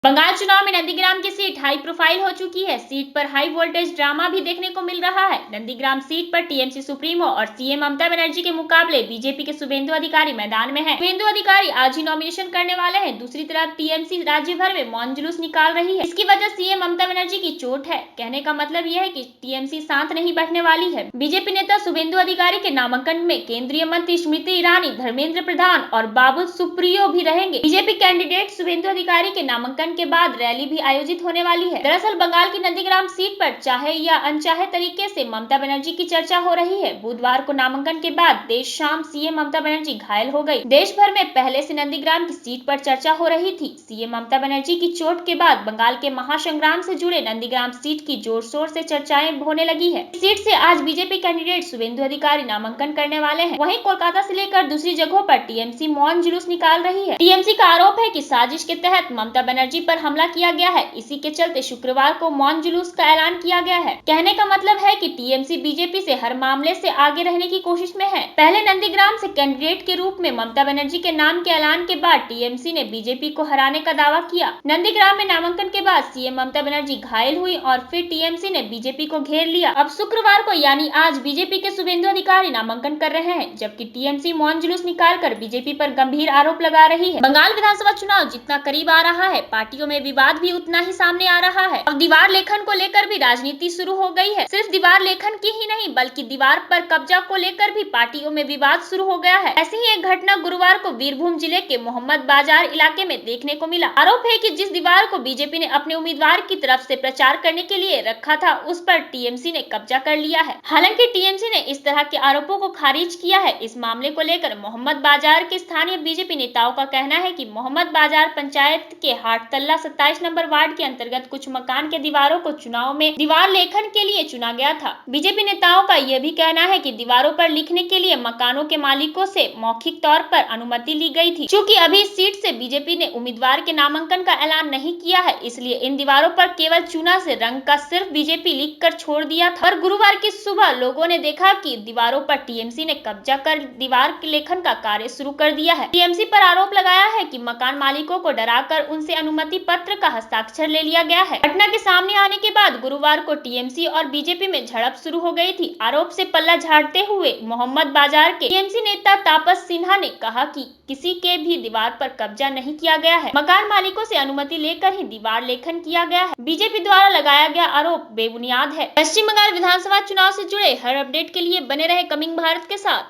बंगाल चुनाव में नंदीग्राम की सीट हाई प्रोफाइल हो चुकी है। सीट पर हाई वोल्टेज ड्रामा भी देखने को मिल रहा है। नंदीग्राम सीट पर टीएमसी सुप्रीमो और सीएम ममता बनर्जी के मुकाबले बीजेपी के शुभेंदु अधिकारी मैदान में हैं। शुभेंदु अधिकारी आज ही नॉमिनेशन करने वाले हैं। दूसरी तरफ टीएमसी राज्य भर में मौन जुलूस निकाल रही है। इसकी वजह सीएम ममता बनर्जी की चोट है। कहने का मतलब यह है कि टीएमसी शांत नहीं बैठने वाली है। बीजेपी नेता शुभेंदु अधिकारी के नामांकन में केंद्रीय मंत्री स्मृति ईरानी, धर्मेंद्र प्रधान और बाबुल सुप्रियो भी रहेंगे। बीजेपी कैंडिडेट शुभेंदु अधिकारी के नामांकन के बाद रैली भी आयोजित होने वाली है। दरअसल बंगाल की नंदीग्राम सीट पर चाहे या अनचाहे तरीके से ममता बनर्जी की चर्चा हो रही है। बुधवार को नामांकन के बाद देर शाम सीएम ममता बनर्जी घायल हो गई। देश भर में पहले से नंदीग्राम की सीट पर चर्चा हो रही थी। सीएम ममता बनर्जी की चोट के बाद बंगाल के महासंग्राम से जुड़े नंदीग्राम सीट की जोर शोर से चर्चाएं होने लगी है। इस सीट से आज बीजेपी कैंडिडेट शुभेंदु अधिकारी नामांकन करने वाले हैं। वहीं कोलकाता से लेकर दूसरी जगहों पर टीएमसी मौन जुलूस निकाल रही है। टीएमसी का आरोप है कि साजिश के तहत ममता बनर्जी पर हमला किया गया है। इसी के चलते शुक्रवार को मौन जुलूस का ऐलान किया गया है। कहने का मतलब है कि टीएमसी बीजेपी से हर मामले से आगे रहने की कोशिश में है। पहले नंदीग्राम से कैंडिडेट के रूप में ममता बनर्जी के नाम के ऐलान के बाद टीएमसी ने बीजेपी को हराने का दावा किया। नंदीग्राम में नामांकन के बाद सीएम ममता बनर्जी घायल हुई और फिर टीएमसी ने बीजेपी को घेर लिया। अब शुक्रवार को यानी आज बीजेपी के शुभेंदु अधिकारी नामांकन कर रहे हैं, जबकि टीएमसी मौन जुलूस निकालकर बीजेपी पर गंभीर आरोप लगा रही है। बंगाल विधानसभा चुनाव जितना करीब आ रहा है, पार्टियों में विवाद भी उतना ही सामने आ रहा है। अब दीवार लेखन को लेकर भी राजनीति शुरू हो गई है। सिर्फ दीवार लेखन की ही नहीं बल्कि दीवार पर कब्जा को लेकर भी पार्टियों में विवाद शुरू हो गया है। ऐसी ही एक घटना गुरुवार को बीरभूम जिले के मोहम्मद बाजार इलाके में देखने को मिला। आरोप है कि जिस दीवार को बीजेपी ने अपने उम्मीदवार की तरफ से प्रचार करने के लिए रखा था, उस पर टीएमसी ने कब्जा कर लिया है। हालांकि टीएमसी ने इस तरह के आरोपों को खारिज किया है। इस मामले को लेकर मोहम्मद बाजार के स्थानीय बीजेपी नेताओं का कहना है कि मोहम्मद बाजार पंचायत के हाटतल्ला 27 नंबर वार्ड के अंतर्गत कुछ मकान के दीवारों को चुनाव में दीवार लेखन के लिए चुना गया था। बीजेपी नेताओं का यह भी कहना है कि दीवारों पर लिखने के लिए मकानों के मालिकों से मौखिक तौर पर अनुमति ली गई थी। चूंकि अभी इस सीट से बीजेपी ने उम्मीदवार के नामांकन का ऐलान नहीं किया है, इसलिए इन दीवारों पर केवल चुना से रंग का सिर्फ बीजेपी लिख कर छोड़ दिया था। और गुरुवार की सुबह लोगों ने देखा कि दीवारों पर टीएमसी ने कब्जा कर दीवार के लेखन का कार्य शुरू कर दिया है। टीएमसी पर आरोप लगाया है कि मकान मालिकों को डराकर उनसे अनुमति पत्र का हस्ताक्षर ले लिया गया है। घटना के सामने आने के बाद गुरुवार को टीएमसी और बीजेपी में झड़प शुरू हो गई थी। आरोप से पल्ला झाड़ते हुए मोहम्मद बाजार के टीएमसी नेता तापस सिन्हा ने कहा कि किसी के भी दीवार पर कब्जा नहीं किया गया है। मकान मालिकों से अनुमति लेकर ही दीवार लेखन किया गया है। बीजेपी द्वारा लगाया गया आरोप बेबुनियाद है। पश्चिम बंगाल विधानसभा चुनाव से जुड़े हर अपडेट के लिए बने रहे कमिंग भारत के साथ।